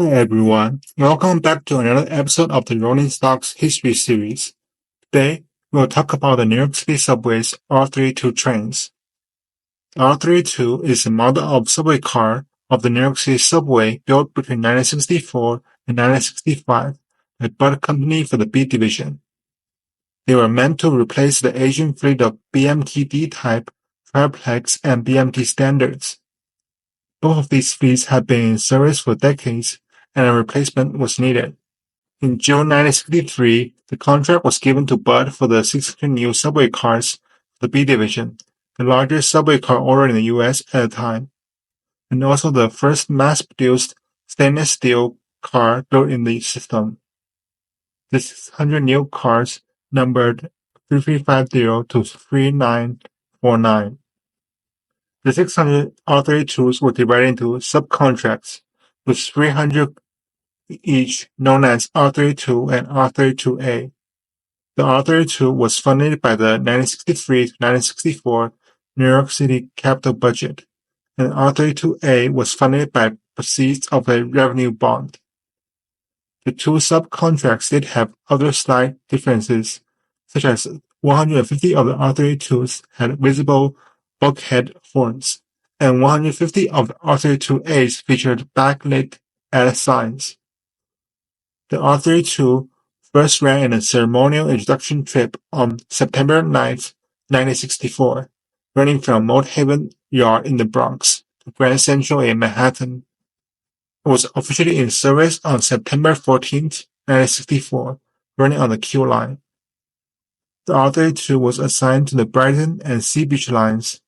Hi everyone, welcome back to another episode of the Rolling Stocks History Series. Today, we'll talk about the New York City Subway's R32 trains. The R32 is a model of subway car of the New York City Subway built between 1964 and 1965 by Budd Company for the B Division. They were meant to replace the aging fleet of BMT-D type, triplex, and BMT standards. Both of these fleets had been in service for decades, and a replacement was needed. In June 1963, the contract was given to Budd for the 600 new subway cars for the B Division, the largest subway car order in the U.S. at the time, and also the first mass-produced stainless steel car built in the system. The 600 new cars numbered 3350 to 3949. The 600 R32s were divided into subcontracts, with 300 each known as R32 and R32A. The R32 was funded by the 1963 to 1964 New York City capital budget, and R32A was funded by proceeds of a revenue bond. The two subcontracts did have other slight differences, such as 150 of the R32s had visible bulkhead horns, and 150 of the R32As featured backlit ad signs. The R32 first ran in a ceremonial introduction trip on September 9, 1964, running from Moat Haven Yard in the Bronx to Grand Central in Manhattan. It was officially in service on September 14, 1964, running on the Q line. The R32 was assigned to the Brighton and Sea Beach lines.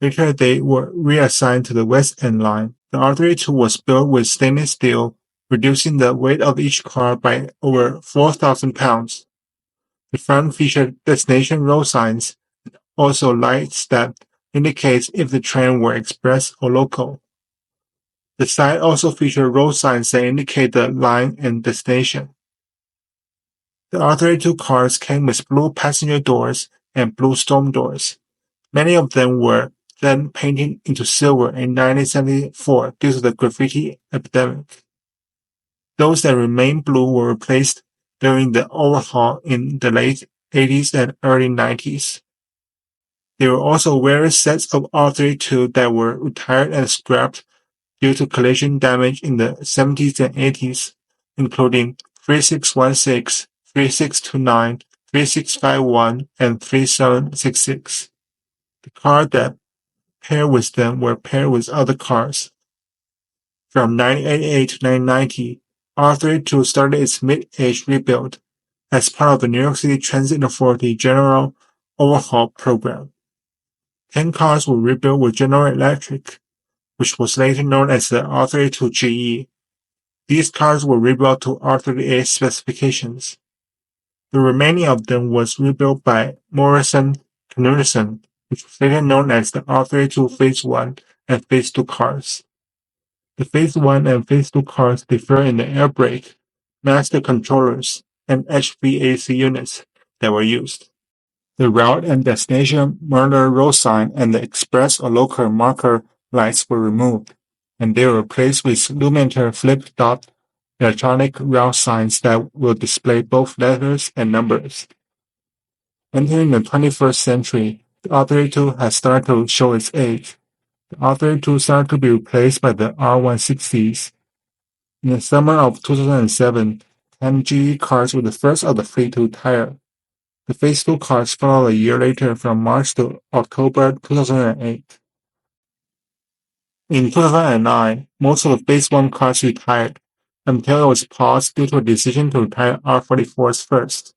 Later they were reassigned to the West End line. The R32 was built with stainless steel, reducing the weight of each car by over 4,000 pounds. The front featured destination road signs, and also lights that indicates if the train were express or local. The side also featured road signs that indicate the line and destination. The R32 cars came with blue passenger doors and blue storm doors. Many of them were then painted into silver in 1974 due to the graffiti epidemic. Those that remained blue were replaced during the overhaul in the late 80s and early 90s. There were also various sets of R32 that were retired and scrapped due to collision damage in the 70s and 80s, including 3616, 3629, 3651, and 3766. The cars that paired with them were paired with other cars. From 1988 to 1990, R32 started its mid-age rebuild as part of the New York City Transit Authority General Overhaul Program. 10 cars were rebuilt with General Electric, which was later known as the R32GE. These cars were rebuilt to R38 specifications. The remaining of them was rebuilt by Morrison Knudsen, which was later known as the R32 Phase 1 and Phase 2 cars. The Phase 1 and Phase 2 cars differ in the air brake, master controllers, and HVAC units that were used. The route and destination marker road sign and the express or local marker lights were removed, and they were replaced with Lumentor flip-dot electronic route signs that will display both letters and numbers. Entering the 21st century, the R32 has started to show its age. The R32 started to be replaced by the R160s. In the summer of 2007, 10 GE cars were the first of the fleet to retire. The Phase 2 cars followed a year later from March to October 2008. In 2009, most of the Phase 1 cars retired, until it was paused due to a decision to retire R44s first.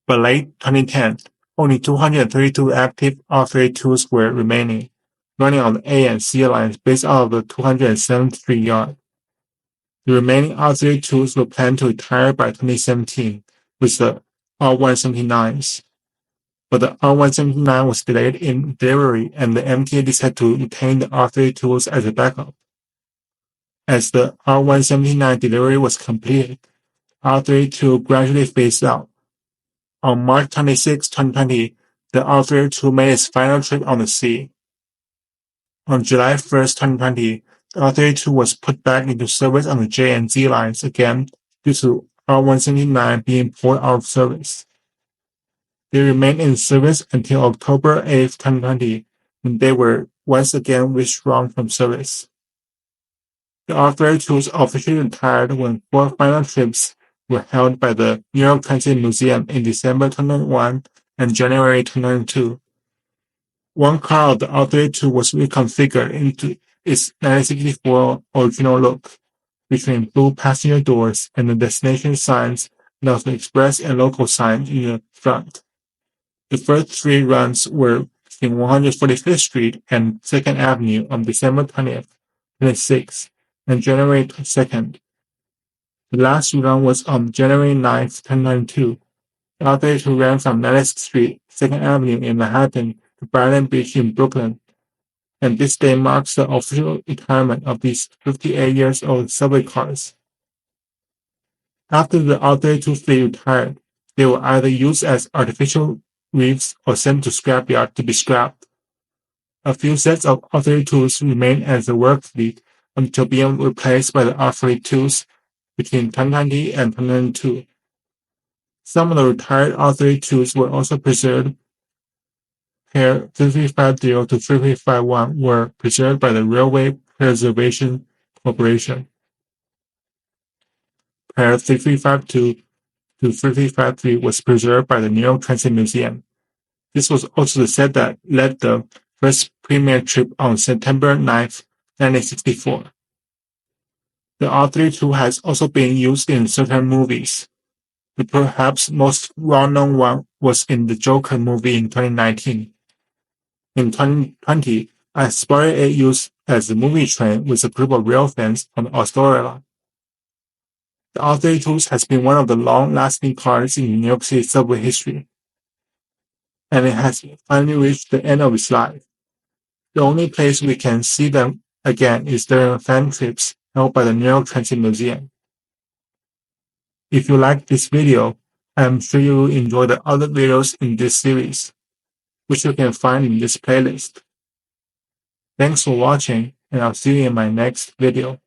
By late 2010, only 232 active R32s were remaining, running on the A and C lines based out of the 207th Street yard. The remaining R32s were planned to retire by 2017, with the R179s. But the R179 was delayed in delivery, and the MTA decided to retain the R32s as a backup. As the R179 delivery was completed, R32 gradually phased out. On March 26, 2020, the R32 made its final trip on the sea. On July 1, 2020, R32 was put back into service on the J and Z lines again due to R179 being pulled out of service. They remained in service until October 8, 2020, when they were once again withdrawn from service. The R32s officially retired when 4 final trips were held by the New York Transit Museum in December 2001 and January 2002. One car of the R32 was reconfigured into its 1964 original look, featuring blue passenger doors and the destination signs and also express and local signs in the front. The first 3 runs were in 145th Street and 2nd Avenue on December 20th, 26th, and January 2nd. The last run was on January 9th, 2092. The R32 ran from 90th Street, 2nd Avenue in Manhattan to Brighton Beach in Brooklyn, and this day marks the official retirement of these 58-year-old subway cars. After the R32 fleet retired, they were either used as artificial reefs or sent to scrapyard to be scrapped. A few sets of R32s remained as the work fleet until being replaced by the R32s between 2090 and 2002. Some of the retired R32s were also preserved. Pair 3350 to 3351 were preserved by the Railway Preservation Corporation. Pair 3352 to 3353 was preserved by the New York Transit Museum. This was also the set that led the first premiere trip on September 9, 1964. The R32 has also been used in certain movies. The perhaps most well-known one was in the Joker movie in 2019. In 2020, I spotted it used as a movie train with a group of rail fans on the Astoria. The R32 has been one of the long-lasting cars in New York City subway history, and it has finally reached the end of its life. The only place we can see them again is during fan trips held by the New York Transit Museum. If you like this video, I am sure you will enjoy the other videos in this series, which you can find in this playlist. Thanks for watching, and I'll see you in my next video.